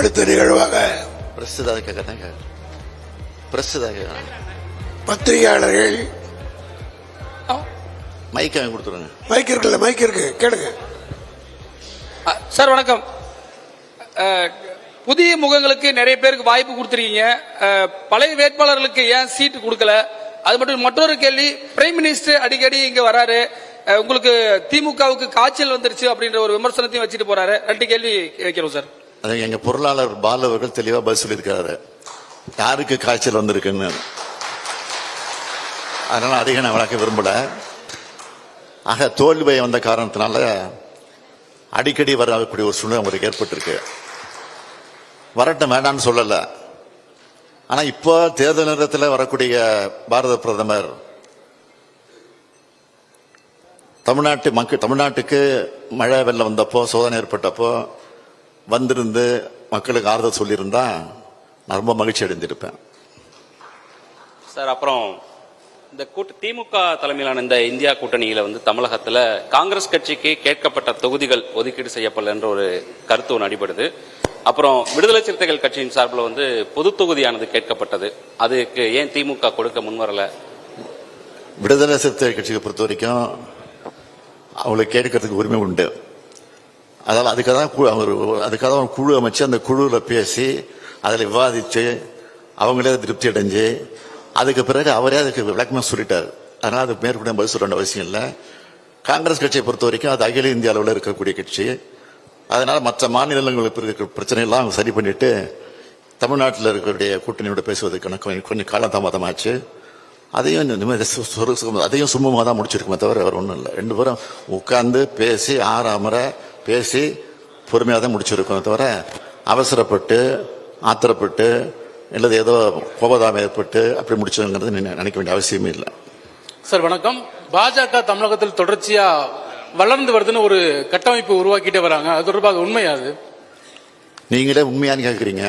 அடுத்த நிகழ்வாக பத்திரிகையாளர்கள் மைக் கொடுத்துருங்க. மைக் இருக்கு கேளுங்க. சார் வணக்கம். புதிய முகங்களுக்கு நிறைய பேருக்கு வாய்ப்பு கொடுத்துருக்கீங்க. பழைய வேட்பாளர்களுக்கு ஏன் சீட்டு கொடுக்கல? அது மட்டும் மற்றொரு கேள்வி, பிரைம் மினிஸ்டர் அடிக்கடி இங்க வராரு, உங்களுக்கு திமுகவுக்கு காய்ச்சல் வந்துருச்சு அப்படின்ற ஒரு விமர்சனத்தையும் வச்சுட்டு போறாரு. 2 கேள்வி வைக்கிறோம் சார். எங்க பொருளாளர் பாலு அவர்கள் தெளிவா பதில் சொல்லியிருக்காரு, யாருக்கு காய்ச்சல் வந்திருக்குன்னு. அதனால அதிக நான் வளர்க்க விரும்பல. ஆக தோல்வி வந்த காரணத்தினால அடிக்கடி வரக்கூடிய ஒரு சூழ்நிலை அவருக்கு ஏற்பட்டிருக்கு. வரட்டும், வேண்டான்னு சொல்லல. ஆனா இப்போ தேர்தல் நேரத்தில் வரக்கூடிய பாரத பிரதமர் தமிழ்நாட்டுக்கு மழை வெள்ளம் வந்தப்போ, சோதனை ஏற்பட்டப்போ வந்திருந்து மக்களுக்கு ஆறுதல் சொல்லியிருந்தா நான் ரொம்ப மகிழ்ச்சி அடைந்திருப்பேன் சார். அப்புறம் இந்த திமுக தலைமையிலான இந்த இந்தியா கூட்டணியில தமிழகத்துல காங்கிரஸ் கட்சிக்கு கேட்கப்பட்ட தொகுதிகள் ஒதுக்கீடு செய்யப்படல என்ற ஒரு கருத்து ஒன்று அடிபடுது. அப்புறம் விடுதலை சிறுத்தைகள் கட்சியின் சார்பில் பொது தொகுதியானது கேட்கப்பட்டது. அதுக்கு ஏன் திமுக கொடுக்க முன்வரல? விடுதலை சிறுத்தைகள் கட்சியை பொறுத்த வரைக்கும் அவங்களுக்கு கேட்கறதுக்கு உரிமை உண்டு. அதனால அதுக்காக ஒரு குழு அமைச்சு அந்த குழுவில் பேசி அதில் விவாதிச்சு அவங்களே திருப்தி அடைஞ்சு அதுக்கு பிறகு அவரே அதுக்கு விளக்கமாக சொல்லிட்டார். அதனால அதுக்கு மேற்கொண்டு பதில் சொல்ல வேண்டிய அவசியம் இல்லை. காங்கிரஸ் கட்சியை பொறுத்த வரைக்கும் அது அகில இந்திய அளவில் இருக்கக்கூடிய கட்சி. அதனால மற்ற மாநிலங்களுக்கு இருக்கிற பிரச்சனையெல்லாம் அவங்க சரி பண்ணிட்டு தமிழ்நாட்டில் இருக்கக்கூடிய கூட்டணியோட பேசுவதற்கான கொஞ்சம் காலதாமதமாச்சு. அதையும் சுமூகமாக தான் முடிச்சிருக்குமே தவிர வேறு ஒன்றும் இல்லை. 2 பேரும் உட்கார்ந்து பேசி ஆறாமரை பேசி பொறுமையாக தான் முடிச்சிருக்கோம் தவிர அவசரப்பட்டு ஆத்திரப்பட்டு இல்லது ஏதோ கோபதாபம் ஏற்பட்டு அப்படி முடிச்சதுங்கிறது நினைக்க வேண்டிய அவசியமே இல்லை. சார் வணக்கம். பாஜக தமிழகத்தில் தொடர்ச்சியா வளர்ந்து வருதுன்னு ஒரு கட்டமைப்பு உருவாக்கிட்டே வராங்க. அது தொடர்பாக உண்மையாது? நீங்களே உண்மையானு கேட்குறீங்க,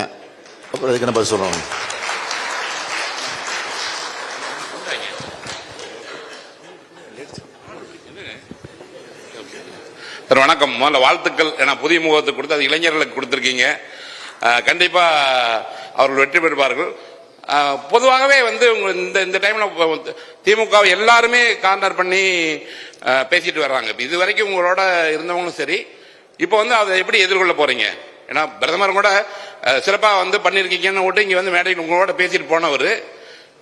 அப்புறம் அதுக்கு என்ன பதில் சொல்லணும்? சார் வணக்கம். முதல்ல வாழ்த்துக்கள். ஏன்னா புதிய முகத்துக்கு கொடுத்து அது இளைஞர்களுக்கு கொடுத்துருக்கீங்க. கண்டிப்பா அவர்கள் வெற்றி பெறுவார்கள். பொதுவாகவே இந்த டைம்ல திமுக எல்லாருமே கார்னர் பண்ணி பேசிட்டு வர்றாங்க. இது வரைக்கும் உங்களோட இருந்தவங்களும் சரி, இப்போ அதை எப்படி எதிர்கொள்ள போறீங்க? ஏன்னா பிரதமர் கூட சிறப்பா பண்ணிருக்கீங்கன்னு விட்டு இங்க மேடையில் உங்களோட பேசிட்டு போனவர்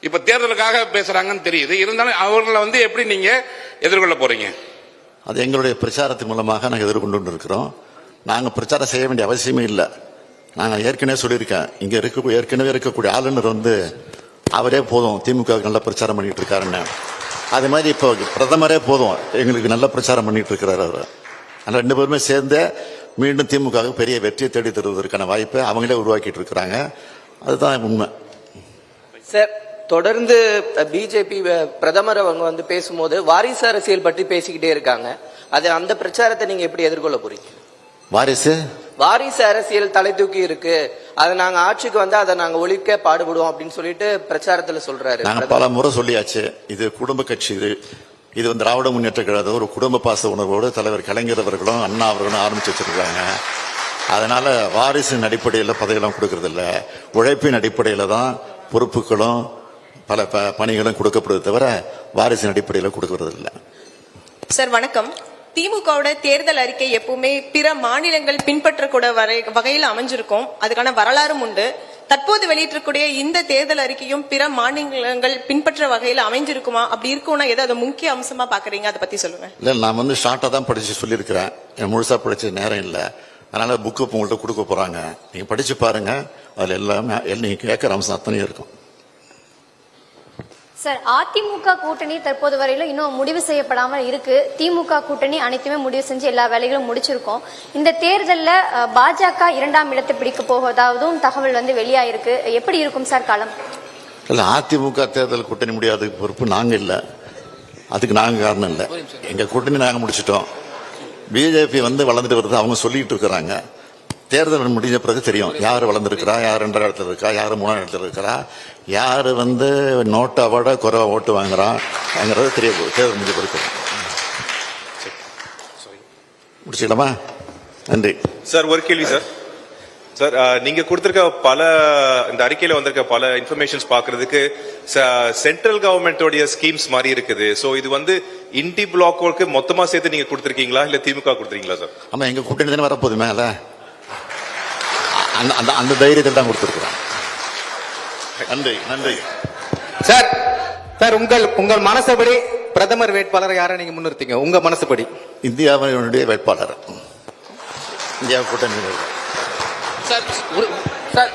இப்ப தேர்தலுக்காக பேசுறாங்கன்னு தெரியுது. இருந்தாலும் அவர்களை எப்படி நீங்க எதிர்கொள்ள போறீங்க? அது எங்களுடைய பிரச்சாரத்தின் மூலமாக நாங்கள் எதிர்கொண்டு இருக்கிறோம். நாங்கள் பிரச்சாரம் செய்ய வேண்டிய அவசியமே இல்லை. நாங்கள் ஏற்கனவே சொல்லியிருக்கேன், இங்க ஏற்கனவே இருக்கக்கூடிய ஆளுநர் அவரே போதும் திமுக நல்ல பிரச்சாரம் பண்ணிட்டு இருக்காருன்னு. அது மாதிரி இப்போ பிரதமரே போதும் எங்களுக்கு நல்ல பிரச்சாரம் பண்ணிட்டு இருக்கிறார் அவர். அதனால 2 பேருமே சேர்ந்து மீண்டும் திமுக பெரிய வெற்றியை தேடி தருவதற்கான வாய்ப்பை அவங்களே உருவாக்கிட்டு இருக்கிறாங்க. அதுதான் உண்மை. சார், தொடர்ந்து பிஜேபி பிரதமர் அவங்க பேசும்போது வாரிசு அரசியல் பற்றி பேசிக்கிட்டே இருக்காங்க. அந்த பிரச்சாரத்தை நீங்க எப்படி எதிர்கொள்ள போறீங்க? வாரிசு அரசியல் தலை தூக்கி இருக்கு, அதை நாங்க ஆட்சிக்கு அதை நாங்க ஒழிக்க பாடுபடுவோம் அப்படின்னு சொல்லிட்டு பிரச்சாரத்துல சொல்றாரு. நாங்க பல முறை சொல்லியாச்சு, இது குடும்ப கட்சி. இது திராவிட முன்னேற்ற கழகம் ஒரு குடும்ப பாச உணர்வோடு தலைவர் கலைஞர் அவர்களும் அண்ணா அவர்களும் ஆரம்பிச்சு வச்சிருக்காங்க. அதனால வாரிசின் அடிப்படையில் பதவியெல்லாம் கொடுக்கறது இல்லை, உழைப்பின் அடிப்படையில தான் பொறுப்புகளும் பல பணிகளும் கொடுக்கப்படுவது தவிர வாரிசின் அடிப்படையில் கொடுக்கறது இல்லை. சார் வணக்கம். திமுகவோட தேர்தல் அறிக்கை எப்பவுமே பிற மாநிலங்கள் பின்பற்றக்கூட வகையில் அமைஞ்சிருக்கும். அதுக்கான வரலாறும் உண்டு. தற்போது வெளியிட்டிருக்கூடிய இந்த தேர்தல் அறிக்கையும் பிற மாநிலங்கள் பின்பற்ற வகையில் அமைஞ்சிருக்குமா? அப்படி இருக்கும்னா ஏதாவது முக்கிய அம்சமா பாக்குறீங்க? அதை பத்தி சொல்லுங்க. இல்ல, நான் ஷார்ட்டா தான் படிச்சு சொல்லியிருக்கிறேன். முழுசா படிச்ச நேரம் இல்லை. அதனால புக்கு உங்கள்கிட்ட கொடுக்க போறாங்க, நீங்க படிச்சு பாருங்க. அதுல எல்லாமே நீங்க கேட்கிற அம்சம் அத்தனையும் இருக்கும். சார், அதிமுக கூட்டணி தற்போது வரையில இன்னும் முடிவு செய்யப்படாமல் இருக்கு. திமுக கூட்டணி அனைத்துமே முடிவு செஞ்சு எல்லா வேலைகளும் முடிச்சிருக்கோம். இந்த தேர்தலில் பாஜக 2ஆம் இடத்தை பிடிக்க போவதாகவும் தகவல் வெளியாயிருக்கு. எப்படி இருக்கும் சார் காலம்? இல்ல, அதிமுக தேர்தல் கூட்டணி முடியாத பொறுப்பு நாங்க இல்ல, அதுக்கு நாங்க காரணம் இல்ல. எங்க கூட்டணி நாங்க முடிச்சிட்டோம். பிஜேபி வளர்ந்துட்டு வருது, அவங்க சொல்லிட்டு இருக்கிறாங்க. தேர்தல் முடிஞ்ச பிறகு தெரியும் யார் வளர்ந்துருக்கிறா, யார் 2ஆம் இடத்துல இருக்கா, யார் 3ஆம் இடத்துல இருக்கிறா, யார் நோட்டை விட குறைவா ஓட்டு வாங்குறாங்கிறது தெரிய போகுது. தேர்தல் முடிஞ்ச பிறகு முடிச்சுக்கலாமா? நன்றி சார். ஒரு கேள்வி சார். சார் நீங்க கொடுத்திருக்க இந்த அறிக்கையில வந்திருக்க பல இன்ஃபர்மேஷன்ஸ் பாக்குறதுக்கு சென்ட்ரல் கவர்மெண்டோடைய ஸ்கீம்ஸ் மாதிரி இருக்குது. சோ இது வந்து இண்டி பிளாக் ஒர்க்கு மொத்தமா சேர்த்து நீங்க கொடுத்திருக்கீங்களா இல்ல திமுக கொடுத்திருக்கீங்களா சார்? ஆமா, எங்க கூட்டணி தானே வரப்போகுது மேல, அந்த தைரியத்தை தான் கொடுத்திருக்கிறோம். நன்றி நன்றி சார். சார் உங்கள் மனசுபடி பிரதமர் வேட்பாளர் யாரை நீங்க முன்னிறுத்தீங்க? உங்க மனசுபடி இந்தியாவினுடைய வேட்பாளர், இந்தியா கூட்டணி சார்